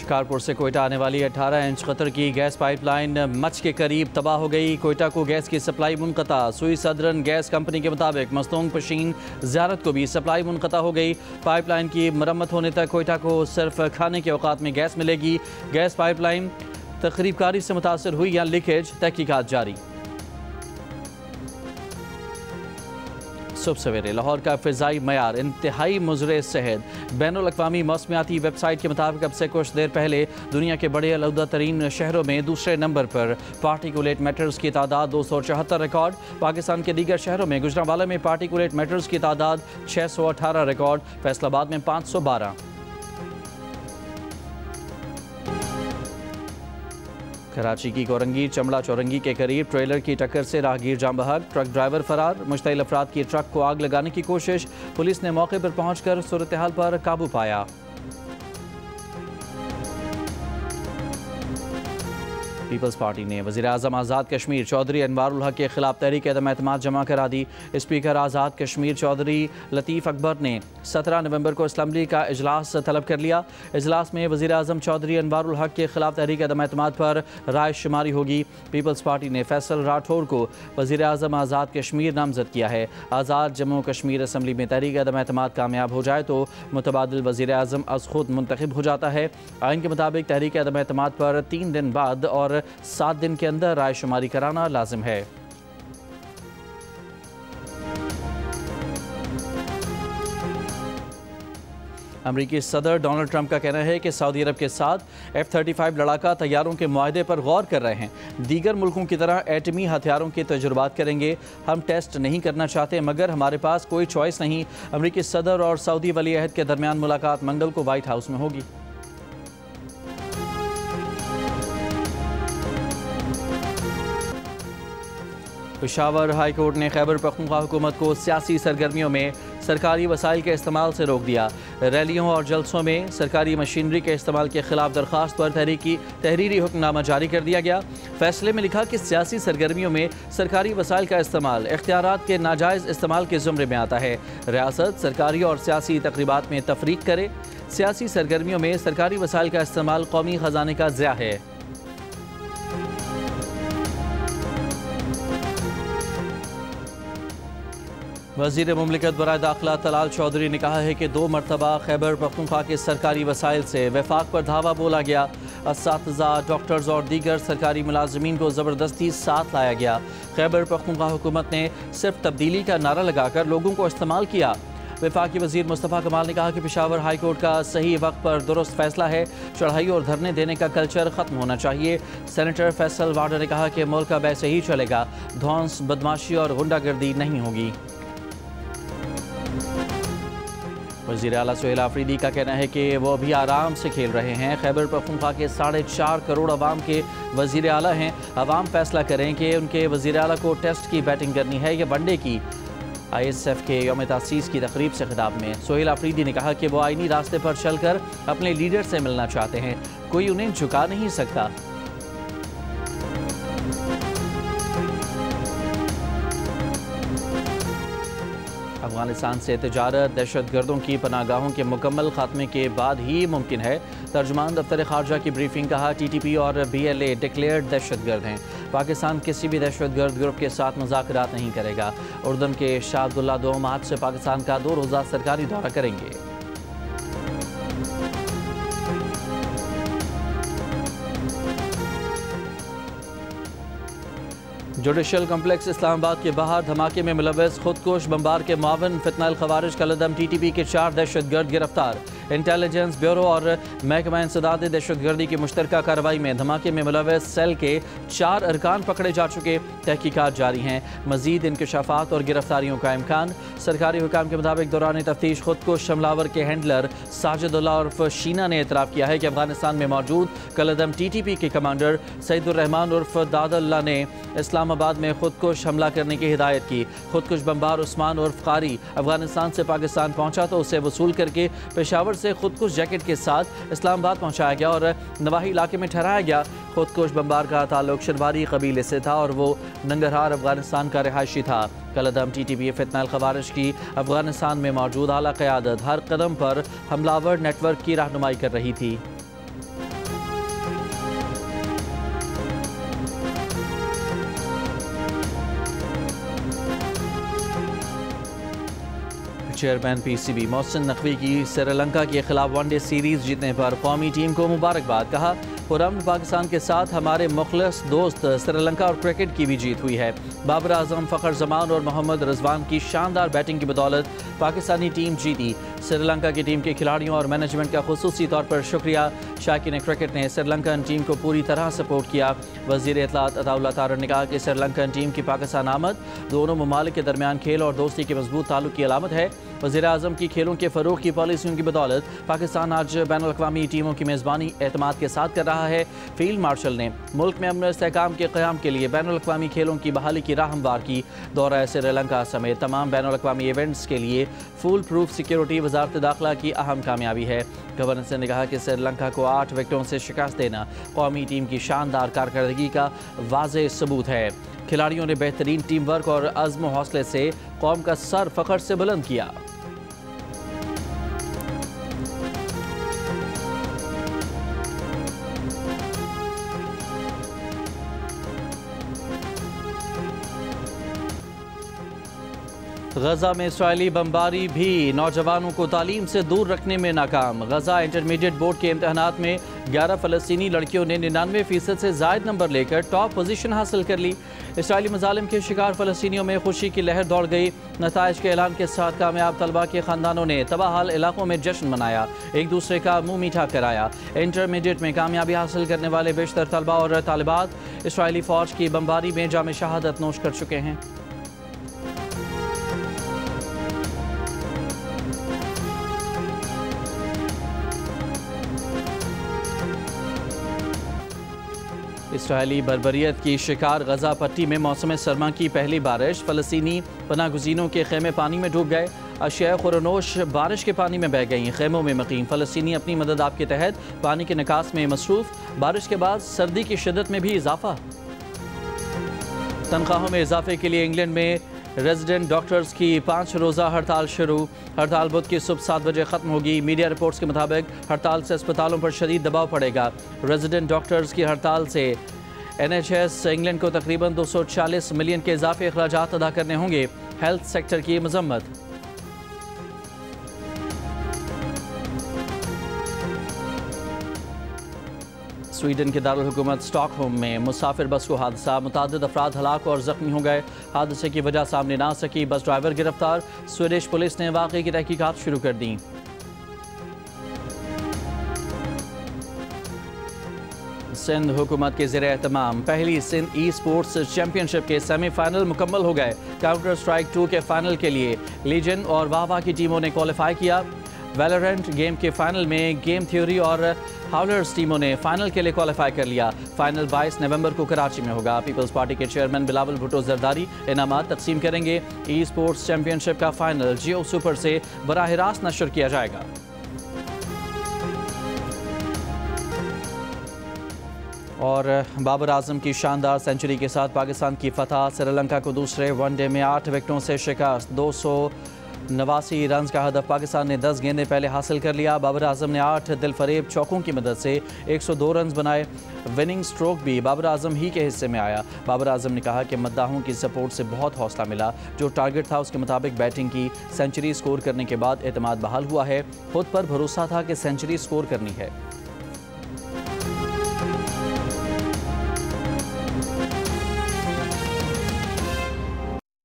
शिकारपुर से कोयटा आने वाली 18 इंच कतर की गैस पाइपलाइन मच के करीब तबाह हो गई। कोयटा को गैस की सप्लाई मुनक़ता। सुई सदरन गैस कंपनी के मुताबिक मस्तूंग पशीन ज़ियारत को भी सप्लाई मुनक़ता हो गई। पाइपलाइन की मरम्मत होने तक कोयटा को सिर्फ खाने के औकात में गैस मिलेगी। गैस पाइपलाइन तखरीबकारी से मुतासर हुई या लीकेज, तहकीकात जारी। सुबह सवेरे लाहौर का फ़िज़ाई मयार इंतहाई मुज़र सेहत। बैनुल अक़वामी मौसमियाती वेबसाइट के मुताबिक अब से कुछ देर पहले दुनिया के बड़े अलौदा तरीन शहरों में दूसरे नंबर पर पार्टिकुलेट मैटर्स की तादाद 274 रिकॉर्ड। पाकिस्तान के दीगर शहरों में गुजरांवाला में पार्टिकुलेट मैटर्स की तादाद 618 रिकॉर्ड। फैसलाबाद में 512। कराची की कोरंगी चमड़ा चौरंगी के करीब ट्रेलर की टक्कर से राहगीर जाम बहक, ट्रक ड्राइवर फरार। मुश्तइल अफराद की ट्रक को आग लगाने की कोशिश। पुलिस ने मौके पर पहुंचकर सूरत हाल पर काबू पाया। पीपल्स पार्टी ने वज़ीर-ए-आज़म आज़ाद कश्मीर चौधरी अनवारुल हक के खिलाफ तहरीक अदम एतमाद जमा करा दी। स्पीकर आज़ाद कश्मीर चौधरी लतीफ़ अकबर ने 17 नवंबर को असम्बली का इजलास तलब कर लिया। इजलास में वज़ीर-ए-आज़म चौधरी अनवारुल हक के खिलाफ तहरीक अदम एतमाद पर राय शुमारी होगी। पीपल्स पार्टी ने फैसल राठौर को वज़ीर-ए-आज़म आज़ाद कश्मीर नामजद किया है। आज़ाद जम्मू कश्मीर असम्बली में तहरीक अदम एतमाद कामयाब हो जाए तो मुतबादिल वज़ीर-ए-आज़म अज़ खुद मुंतखब हो जाता है। आइन के मुताबिक तहरीक अदम एतमाद पर 3 दिन बाद और 7 दिन के अंदर राय शुमारी कराना लाजिम है। अमरीकी सदर डोनाल्ड ट्रंप का कहना है कि सऊदी अरब के साथ F-35 लड़ाका तैयारों के मुआहदे पर गौर कर रहे हैं। दीगर मुल्कों की तरह एटमी हथियारों के तजुर्बात करेंगे। हम टेस्ट नहीं करना चाहते मगर हमारे पास कोई चॉइस नहीं। अमरीकी सदर और सऊदी वली अहद के दरमियान मुलाकात मंगल को व्हाइट हाउस में होगी। पेशावर हाई कोर्ट ने खैबर पख्तूनख्वा हुकूमत को सियासी सरगर्मियों में सरकारी वसाइल के इस्तेमाल से रोक दिया। रैलियों और जलसों में सरकारी मशीनरी के इस्तेमाल के खिलाफ दरख्वास्त पर तहरीरी हुक्मनामा जारी कर दिया गया। फैसले में लिखा कि सियासी सरगर्मियों में सरकारी वसाइल का इस्तेमाल इख्तियारात के नाजायज़ इस्तेमाल के ज़ुमरे में आता है। रियासत सरकारी और सियासी तकरीबात में तफरीक करे। सियासी सरगर्मियों में सरकारी वसाइल का इस्तेमाल कौमी ख़जाने का ज़िया है। वज़ीर मुमलिकत बराए दाखिला तलाल चौधरी ने कहा है कि 2 मरतबा खैबर पख्तूनख्वा के सरकारी वसाइल से वफाक पर धावा बोला गया। असातिज़ा, डॉक्टर्स और दीगर सरकारी मुलाजमीन को ज़बरदस्ती साथ लाया गया। खैबर पख्तूनख्वा हुकूमत ने सिर्फ तब्दीली का नारा लगाकर लोगों को इस्तेमाल किया। वफाकी वज़ीर मुस्तफ़ा कमाल ने कहा कि पेशावर हाई कोर्ट का सही वक्त पर दुरुस्त फैसला है। चढ़ाई और धरने देने का कल्चर ख़त्म होना चाहिए। सेनेटर फैसल वाडा ने कहा कि मुल्क अब ऐसे ही चलेगा। धौंस, बदमाशी और गुंडागर्दी नहीं होगी। वज़ीर आला सुहेल आफरीदी का कहना है कि वो अभी आराम से खेल रहे हैं। खैबर पख्तूनख्वा के 4.5 करोड़ अवाम के वज़ीर आला हैं। अवाम फैसला करें कि उनके वज़ीर आला को टेस्ट की बैटिंग करनी है या वनडे की। ISF के यौम तासीस की तकरीब से खिताब में सुहेल आफरीदी ने कहा कि वो आइनी रास्ते पर चलकर अपने लीडर से मिलना चाहते हैं। कोई उन्हें झुका नहीं सकता। अफगानिस्तान से तिजारत दहशतगर्दों की पनागाहों के मुकम्मल खात्मे के बाद ही मुमकिन है। तर्जुमान दफ्तर खारजा की ब्रीफिंग कहा TTP और BLA डिक्लेयर्ड दहशतगर्द हैं। पाकिस्तान किसी भी दहशतगर्द ग्रुप के साथ मुज़ाकरात नहीं करेगा। उर्दन के शाह अब्दुल्ला 2 मार्च से पाकिस्तान का 2 रोज़ा सरकारी दौरा करेंगे। जुडिशल कम्प्लेक्स इस्लामाबाद के बाहर धमाके में मुलव्वस खुदकुश बमबार के मुआवन फितनाल खवारिज कलदम TTP के 4 दहशतगर्द गिरफ्तार। इंटेलिजेंस ब्यूरो और महकमा इंसदाद दहशतगर्दी की मुश्तरका कार्रवाई में धमाके में मुलव्वस सेल के 4 अरकान पकड़े जा चुके। तहकीकात जारी हैं। मजीद इंकशाफात और गिरफ्तारियों का इम्कान। सरकारी हुकाम के मुताबिक दौरान तफ्तीश खुदकुश हमलावर के हैंडलर साजिदुल्लाह उर्फ शीना ने एतराफ़ किया है कि अफगानिस्तान में मौजूद कलदम TTP के कमांडर सईदुर्रहमान उर्फ दादल्ला ने इस्लामाबाद में खुदकुश हमला करने की हिदायत की। खुदकुश बमबार उस्मान उर्फ कारी अफगानिस्तान से पाकिस्तान पहुंचा तो उसे वसूल करके पेशावर से खुदकुश जैकेट के साथ इस्लामाबाद पहुंचाया गया और नवाही इलाके में ठहराया गया। खुदकुश बमबार का ताल्लुक शरवारी कबीले से था और वो नंगरहार अफगानिस्तान का रिहायशी था। कलदम TTP फितनाल खवारिज की अफगानिस्तान में मौजूद आला क़यादत हर कदम पर हमलावर नेटवर्क की रहनुमाई कर रही थी। चेयरमैन पीसीबी मोहसिन नकवी की श्रीलंका के खिलाफ वनडे सीरीज जीतने पर कौमी टीम को मुबारकबाद। कहा, पुरअमन पाकिस्तान के साथ हमारे मुखलिस दोस्त श्रीलंका और क्रिकेट की भी जीत हुई है। बाबर आजम, फ़खर जमान और मोहम्मद रिजवान की शानदार बैटिंग की बदौलत पाकिस्तानी टीम जीती। श्रीलंका की टीम के खिलाड़ियों और मैनेजमेंट का खुसूसी तौर पर शुक्रिया। शाकीन क्रिकेट ने श्रीलंकन टीम को पूरी तरह सपोर्ट किया। वज़ीर इत्तलात अताउल्लाह तारड़ ने कहा कि श्रीलंकन टीम की पाकिस्तान आमद दोनों ममालिक के दरमियान खेल और दोस्ती के मजबूत ताल्लुक की अलामत है। वज़ीर आज़म की खेलों के फ़रोग़ की पॉलिसियों की बदौलत पाकिस्तान आज बैनुल-अक़वामी टीमों की मेज़बानी एतमाद के साथ कर रहा है। फील्ड मार्शल ने मुल्क में अमन इस्तेहकाम के क़याम के लिए बैनुल-अक़वामी खेलों की बहाली की राह हमवार की। दौरा श्रीलंका समेत तमाम बैनुल-अक़वामी इवेंट्स के लिए फुल प्रूफ सिक्योरिटी वज़ारत दाखिला की अहम कामयाबी है। गवर्नर सिंह ने कहा कि श्रीलंका को 8 विकेटों से शिकस्त देना कौमी टीम की शानदार कारकर्दगी का वाज़ेह सबूत है। खिलाड़ियों ने बेहतरीन टीम वर्क और अज़्म व हौसले से कौम का सर फ़ख्र से बुलंद किया। गजा में इसराइली बमबारी भी नौजवानों को तालीम से दूर रखने में नाकाम। गजा इंटरमीडिएट बोर्ड के इम्तहानात में 11 फ़लस्तीनी लड़कियों ने 99% से ज़ायद नंबर लेकर टॉप पोजीशन हासिल कर ली। इसराइली मज़ालिम के शिकार फ़लस्तीनियों में खुशी की लहर दौड़ गई। नताइज के ऐलान के साथ कामयाब तलबा के ख़ानदानों ने तबाहाल इलाकों में जश्न मनाया, एक दूसरे का मुँह मीठा कराया। इंटरमीडिएट में कामयाबी हासिल करने वाले बेशतर तलबा और तालिबात इसराइली फ़ौज की बमबारी में जाम शहादत नोश कर चुके हैं। इसराइली बर्बरियत की शिकार गजा पट्टी में मौसम सरमा की पहली बारिश। फ़लस्तीनी पनागुज़ीनों के खेमे पानी में डूब गए। अशिया खुरनोश बारिश के पानी में बह गईं। खेमों में मकीन फ़लस्तीनी अपनी मदद आप के तहत पानी के निकास में मसरूफ़। बारिश के बाद सर्दी की शिद्दत में भी इजाफा। तनख्वाहों में इजाफे के लिए इंग्लैंड में रेजिडेंट डॉक्टर्स की 5 रोज़ा हड़ताल शुरू। हड़ताल बुध की सुबह 7 बजे ख़त्म होगी। मीडिया रिपोर्ट्स के मुताबिक हड़ताल से अस्पतालों पर शदीद दबाव पड़ेगा। रेजिडेंट डॉक्टर्स की हड़ताल से NHS इंग्लैंड को तकरीबन 240 मिलियन के इजाफी अखराजात अदा करने होंगे। हेल्थ सेक्टर की मजम्मत। स्वीडन के दारुल हुकूमत स्टॉकहोम में मुसाफिर बस को हादसा, मुतादिद अफराद हलाक और जख्मी हो गए। हादसे की वजह सामने ना सकी, बस ड्राइवर गिरफ्तार। स्वीडिश पुलिस ने वाक़े की तहकीकात शुरू कर दी। सिंध हुकूमत के ज़ेर एहतमाम पहली सिंध ई स्पोर्ट्स चैम्पियनशिप के सेमीफाइनल मुकम्मल हो गए। काउंटर स्ट्राइक 2 के फाइनल के लिए लीजन और वाहवा की टीमों ने क्वालिफाई किया। वैलोरेंट गेम के फाइनल में गेम थ्योरी और हाउलर्स टीमों ने फाइनल के लिए क्वालिफाई कर लिया। फाइनल 22 नवंबर को कराची में होगा। पीपल्स पार्टी के चेयरमैन बिलावल भुट्टो जरदारी इनामात तकसीम करेंगे। ई स्पोर्ट्स चैम्पियनशिप का फाइनल जियो सुपर से बराह रास्त नशर किया जाएगा। और बाबर आजम की शानदार सेंचुरी के साथ पाकिस्तान की फतह। श्रीलंका को दूसरे वनडे में 8 विकेटों से शिकस्त। 289 रन का हदफ पाकिस्तान ने 10 गेंदें पहले हासिल कर लिया। बाबर आजम ने 8 दिलफरेब चौकों की मदद से 102 रन बनाए। विनिंग स्ट्रोक भी बाबर आजम ही के हिस्से में आया। बाबर आजम ने कहा कि मद्दाहों की सपोर्ट से बहुत हौसला मिला। जो टारगेट था उसके मुताबिक बैटिंग की, सेंचुरी स्कोर करने के बाद एतमाद बहाल हुआ है। खुद पर भरोसा था कि सेंचुरी स्कोर करनी है।